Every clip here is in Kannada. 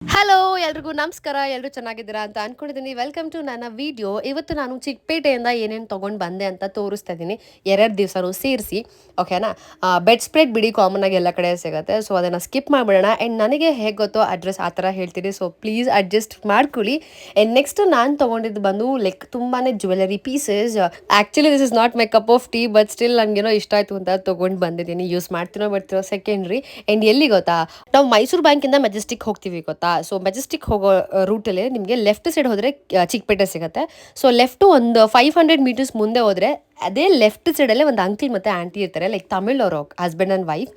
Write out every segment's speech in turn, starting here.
ಹಲೋ ಎಲ್ರಿಗೂ ನಮಸ್ಕಾರ. ಎಲ್ಲರೂ ಚೆನ್ನಾಗಿದ್ದೀರಾ ಅಂತ ಅನ್ಕೊಂಡಿದ್ದೀನಿ. ವೆಲ್ಕಮ್ ಟು ನನ್ನ ವಿಡಿಯೋ. ಇವತ್ತು ನಾನು ಚಿಕ್ಕಪೇಟೆಯಿಂದ ಏನೇನು ತೊಗೊಂಡು ಬಂದೆ ಅಂತ ತೋರಿಸ್ತಾ ಇದ್ದೀನಿ, 2 ದಿವಸನೂ ಸೇರಿಸಿ. ಓಕೆನಾ. ಬೆಡ್ ಸ್ಪ್ರೆಡ್ ಬಿಡಿ, ಕಾಮನ್ ಆಗಿ ಎಲ್ಲ ಕಡೆ ಸಿಗುತ್ತೆ, ಸೊ ಅದನ್ನು ಸ್ಕಿಪ್ ಮಾಡಿಬಿಡೋಣ. ಆ್ಯಂಡ್ ನನಗೆ ಹೇಗೆ ಗೊತ್ತೋ ಅಡ್ರೆಸ್ ಆ ಥರ ಹೇಳ್ತೀನಿ, ಸೊ ಪ್ಲೀಸ್ ಅಡ್ಜಸ್ಟ್ ಮಾಡ್ಕೊಳ್ಳಿ. ಆ್ಯಂಡ್ ನೆಕ್ಸ್ಟ್ ನಾನು ತೊಗೊಂಡಿದ್ದು ಬಂದು ಲೈಕ್ ತುಂಬಾ jewellery pieces. Actually this is not my cup of tea, but still ನನಗೇನೋ ಇಷ್ಟ ಆಯಿತು ಅಂತ ತೊಗೊಂಡು ಬಂದಿದ್ದೀನಿ. ಯೂಸ್ ಮಾಡ್ತೀನೋ ಬಿಡ್ತೀನೋ ಸೆಕೆಂಡ್ರಿ. ಆ್ಯಂಡ್ ಎಲ್ಲಿ ಗೊತ್ತಾ, ನಾವು ಮೈಸೂರು ಬ್ಯಾಂಕಿಂದ ಮೆಜೆಸ್ಟಿಕ್ ಹೋಗ್ತೀವಿ ಗೊತ್ತಾ. ಸೊ ಮೆಜೆಸ್ಟಿಕ್ ಹೋಗೋ ರೂಟಲ್ಲಿ ನಿಮಗೆ ಲೆಫ್ಟ್ ಸೈಡ್ ಹೋದರೆ ಚಿಕ್ಕಪೇಟೆ ಸಿಗುತ್ತೆ. ಸೊ ಲೆಫ್ಟು ಒಂದು 500 ಮೀಟರ್ಸ್ ಮುಂದೆ ಹೋದರೆ ಅದೇ ಲೆಫ್ಟ್ ಸೈಡಲ್ಲೇ ಒಂದು ಅಂಕಲ್ ಮತ್ತು ಆಂಟಿ ಇರ್ತಾರೆ, ಲೈಕ್ ತಮಿಳವರು, ಹಸ್ಬೆಂಡ್ ಆ್ಯಂಡ್ ವೈಫ್.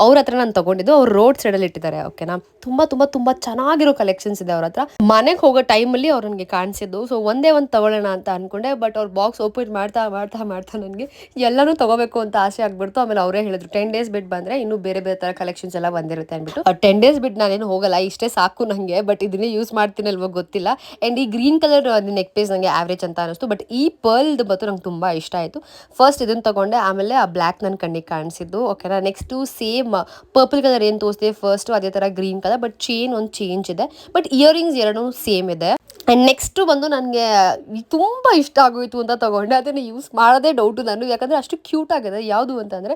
ಅವ್ರ ಹತ್ರ ನಾನು ತೊಗೊಂಡಿದ್ದು. ಅವ್ರು ರೋಡ್ ಸೈಡಲ್ಲಿ ಇಟ್ಟಿದ್ದಾರೆ. ಓಕೆನಾ. ತುಂಬ ತುಂಬ ತುಂಬ ಚೆನ್ನಾಗಿರೋ ಕಲೆಕ್ಷನ್ಸ್ ಇದೆ ಅವ್ರ ಹತ್ರ. ಮನೆಗೆ ಹೋಗೋ ಟೈಮಲ್ಲಿ ಅವ್ರು ನನಗೆ ಕಾಣಿಸಿದ್ದು. ಸೊ ಒಂದೇ ಒಂದು ತೊಗೊಳ್ಳೋಣ ಅಂತ ಅಂದ್ಕೊಂಡೆ, ಬಟ್ ಅವ್ರು ಬಾಕ್ಸ್ ಓಪನ್ ಮಾಡ್ತಾ ಮಾಡ್ತಾ ಮಾಡ್ತಾ ನನಗೆ ಎಲ್ಲನೂ ತೊಗೋಬೇಕು ಅಂತ ಆಸೆ ಆಗ್ಬಿಡ್ತು. ಆಮೇಲೆ ಅವರೇ ಹೇಳಿದ್ರು 10 ಡೇಸ್ ಬಿಟ್ಟು ಬಂದರೆ ಇನ್ನೂ ಬೇರೆ ಬೇರೆ ಥರ ಕಲೆಕ್ಷನ್ಸ್ ಎಲ್ಲ ಬಂದಿರುತ್ತೆ ಅಂದ್ಬಿಟ್ಟು. 10 ಡೇಸ್ ಬಿಟ್ಟು ನಾನೇನು ಹೋಗಲ್ಲ, ಇಷ್ಟೇ ಸಾಕು ನನಗೆ. ಬಟ್ ಇದನ್ನೇ ಯೂಸ್ ಮಾಡ್ತೀನಲ್ವೋ ಗೊತ್ತಿಲ್ಲ. ಆ್ಯಂಡ್ ಈ ಗ್ರೀನ್ ಕಲರ್ ನೆಕ್ ಪೀಸ್ ನನಗೆ ಆವ್ರೇಜ್ ಅಂತ ಅನಿಸ್ತು, ಬಟ್ ಈ ಪರ್ಲ್ದು ಬಂತು ನಂಗೆ ತುಂಬ ಇಷ್ಟ ಆಯಿತು. ಫಸ್ಟ್ ಇದನ್ನು ತೊಗೊಂಡೆ, ಆಮೇಲೆ ಆ ಬ್ಲ್ಯಾಕ್ ನನ್ನ ಕಣ್ಣಿಗೆ ಕಾಣಿಸಿದ್ದು. ಓಕೆನಾ. ನೆಕ್ಸ್ಟು ಸೇಮ್ ಪರ್ಪಲ್ ಕಲರ್ ಏನು ತೋರಿಸಿದೆ ಫಸ್ಟು, ಅದೇ ಥರ ಗ್ರೀನ್ ಕಲರ್, ಬಟ್ ಚೇನ್ ಒಂದು ಚೇಂಜ್ ಇದೆ. ಬಟ್ ಇಯರಿಂಗ್ಸ್ ಎರಡೂ ಸೇಮ್ ಇದೆ. ಆ್ಯಂಡ್ ನೆಕ್ಸ್ಟು ಬಂದು ನನಗೆ ತುಂಬ ಇಷ್ಟ ಆಗೋಯಿತು ಅಂತ ತೊಗೊಂಡೆ. ಅದನ್ನು ಯೂಸ್ ಮಾಡೋದೇ ಡೌಟು ನಾನು, ಯಾಕಂದರೆ ಅಷ್ಟು ಕ್ಯೂಟ್ ಆಗಿದೆ. ಯಾವುದು ಅಂತಂದರೆ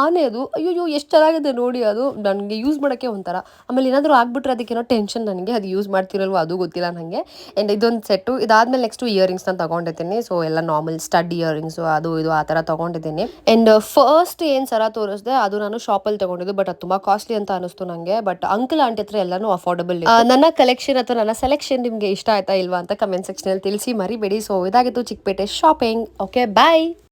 ಆನೆ. ಅದು ಅಯ್ಯೋ ಎಷ್ಟು ಚೆನ್ನಾಗಿದೆ ನೋಡಿ. ಅದು ನನಗೆ ಯೂಸ್ ಮಾಡೋಕ್ಕೆ ಒಂಥರ. ಆಮೇಲೆ ಏನಾದರೂ ಆಗ್ಬಿಟ್ರೆ ಅದಕ್ಕೇನೋ ಟೆನ್ಷನ್ ನನಗೆ, ಅದು ಯೂಸ್ ಮಾಡ್ತಿರಲ್ವೋ ಅದು ಗೊತ್ತಿಲ್ಲ ನನಗೆ. ಆ್ಯಂಡ್ ಇದೊಂದು ಸೆಟ್ಟು. ಇದಾದಮೇಲೆ ನೆಕ್ಸ್ಟು ಇಯರಿಂಗ್ಸ್ನ ತೊಗೊಂಡಿದ್ದೀನಿ. ಸೊ ಎಲ್ಲ ನಾರ್ಮಲ್ ಸ್ಟಡ್ ಇಯರಿಂಗ್ಸು ಅದು ಇದು ಆ ಥರ ತೊಗೊಂಡಿದ್ದೀನಿ. ಆ್ಯಂಡ್ ಫಸ್ಟ್ ಏನು ಸರ ತೋರಿಸಿದೆ ಅದು ನಾನು ಶಾಪಲ್ಲಿ ತೊಗೊಂಡಿದ್ದು, ಬಟ್ ಅದು ತುಂಬ ಕಾಸ್ಟ್ಲಿ ಅಂತ ಅನಿಸ್ತು ನನಗೆ. ಬಟ್ ಅಂಕಲ್ ಆಂಟಿ ಹತ್ರ ಎಲ್ಲನೂ ಅಫೋರ್ಡಬಲ್. ನನ್ನ ಕಲೆಕ್ಷನ್ ಅಥವಾ ನನ್ನ ಸೆಲೆಕ್ಷನ್ ನಿಮಗೆ ಇಷ್ಟ ಆಯ್ತಾ ಇಲ್ವಾ ಅಂತ ಕಮೆಂಟ್ ಸೆಕ್ಷನಲ್ಲಿ ತಿಳಿಸಿ ಮರಿಬೇಡಿ. ಸೊ ಇದಾಗಿತ್ತು ಚಿಕ್ಕಪೇಟೆ ಶಾಪಿಂಗ್. ಓಕೆ, ಬಾಯ್.